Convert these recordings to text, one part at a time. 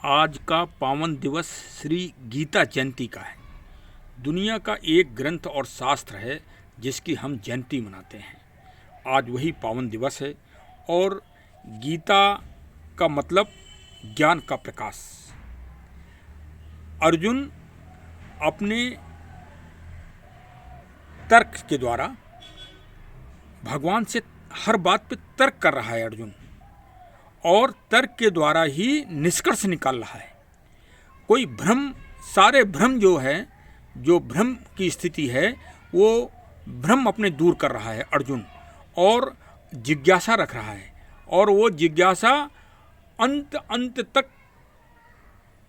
आज का पावन दिवस श्री गीता जयंती का है। दुनिया का एक ग्रंथ और शास्त्र है जिसकी हम जयंती मनाते हैं। आज वही पावन दिवस है और गीता का मतलब ज्ञान का प्रकाश। अर्जुन अपने तर्क के द्वारा भगवान से हर बात पे तर्क कर रहा है अर्जुन, और तर्क के द्वारा ही निष्कर्ष निकाल रहा है। कोई भ्रम, सारे भ्रम जो भ्रम की स्थिति है वो भ्रम अपने दूर कर रहा है अर्जुन, और जिज्ञासा रख रहा है। और वो जिज्ञासा अंत तक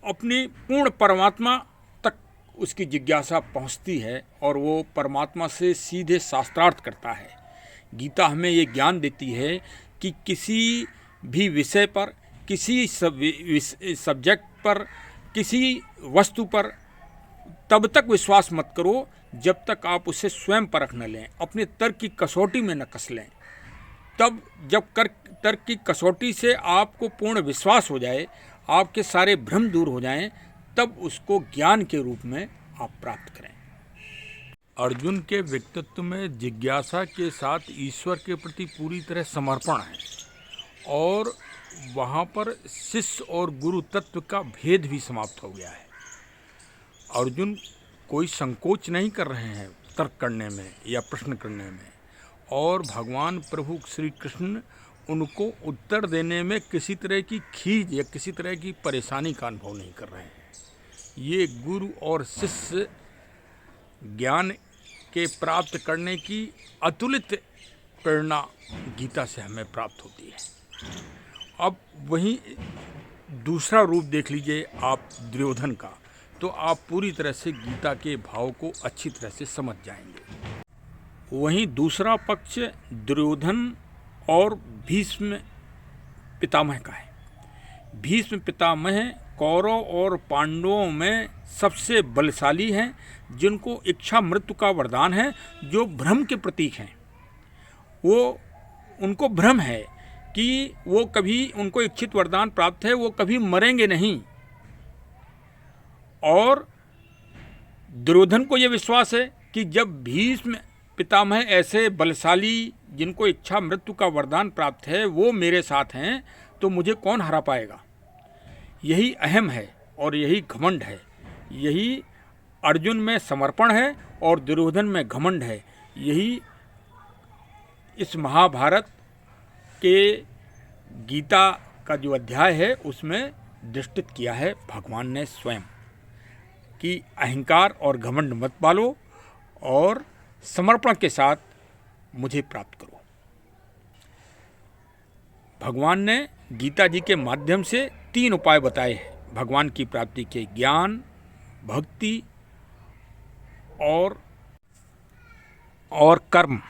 अपने पूर्ण परमात्मा तक उसकी जिज्ञासा पहुंचती है और वो परमात्मा से सीधे शास्त्रार्थ करता है। गीता हमें ये ज्ञान देती है कि किसी भी विषय पर, किसी सब्जेक्ट पर, किसी वस्तु पर तब तक विश्वास मत करो जब तक आप उसे स्वयं परख न लें, अपने तर्क की कसौटी में न कस लें। तब जब तर्क की कसौटी से आपको पूर्ण विश्वास हो जाए, आपके सारे भ्रम दूर हो जाएं, तब उसको ज्ञान के रूप में आप प्राप्त करें। अर्जुन के व्यक्तित्व में जिज्ञासा के साथ ईश्वर के प्रति पूरी तरह समर्पण है, और वहाँ पर शिष्य और गुरु तत्व का भेद भी समाप्त हो गया है। अर्जुन कोई संकोच नहीं कर रहे हैं तर्क करने में या प्रश्न करने में, और भगवान प्रभु श्री कृष्ण उनको उत्तर देने में किसी तरह की खीज या किसी तरह की परेशानी का अनुभव नहीं कर रहे हैं। ये गुरु और शिष्य ज्ञान के प्राप्त करने की अतुलित प्रेरणा गीता से हमें प्राप्त होती है। अब वहीं दूसरा रूप देख लीजिए आप दुर्योधन का, तो आप पूरी तरह से गीता के भाव को अच्छी तरह से समझ जाएंगे। वहीं दूसरा पक्ष दुर्योधन और भीष्म पितामह का है। भीष्म पितामह कौरव और पांडवों में सबसे बलशाली हैं, जिनको इच्छा मृत्यु का वरदान है, जो भ्रम के प्रतीक हैं। उनको भ्रम है कि वो कभी, उनको इच्छित वरदान प्राप्त है, वो कभी मरेंगे नहीं। और दुर्योधन को ये विश्वास है कि जब भीष्म पितामह ऐसे बलशाली, जिनको इच्छा मृत्यु का वरदान प्राप्त है, वो मेरे साथ हैं, तो मुझे कौन हरा पाएगा। यही अहम है और यही घमंड है। यही अर्जुन में समर्पण है और दुर्योधन में घमंड है। यही इस महाभारत के गीता का जो अध्याय है उसमें दृष्टित किया है भगवान ने स्वयं, कि अहंकार और घमंड मत पालो और समर्पण के साथ मुझे प्राप्त करो। भगवान ने गीता जी के माध्यम से 3 उपाय बताए हैं भगवान की प्राप्ति के: ज्ञान, भक्ति और कर्म।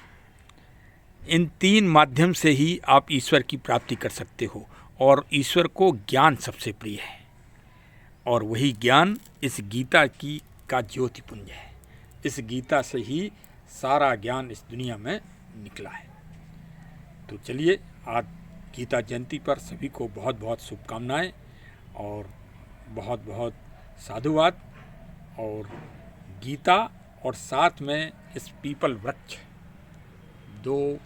इन 3 माध्यम से ही आप ईश्वर की प्राप्ति कर सकते हो, और ईश्वर को ज्ञान सबसे प्रिय है, और वही ज्ञान इस गीता का ज्योतिपुंज है। इस गीता से ही सारा ज्ञान इस दुनिया में निकला है। तो चलिए, आज गीता जयंती पर सभी को बहुत बहुत शुभकामनाएं और बहुत बहुत साधुवाद। और गीता और साथ में इस पीपल वृक्ष, 2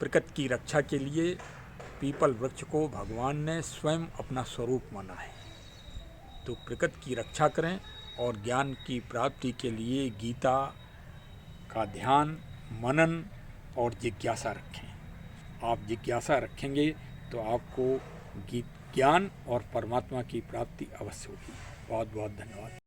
प्रकृति की रक्षा के लिए पीपल वृक्ष को भगवान ने स्वयं अपना स्वरूप माना है। तो प्रकृति की रक्षा करें और ज्ञान की प्राप्ति के लिए गीता का ध्यान, मनन और जिज्ञासा रखें। आप जिज्ञासा रखेंगे तो आपको ज्ञान और परमात्मा की प्राप्ति अवश्य होगी। बहुत बहुत धन्यवाद।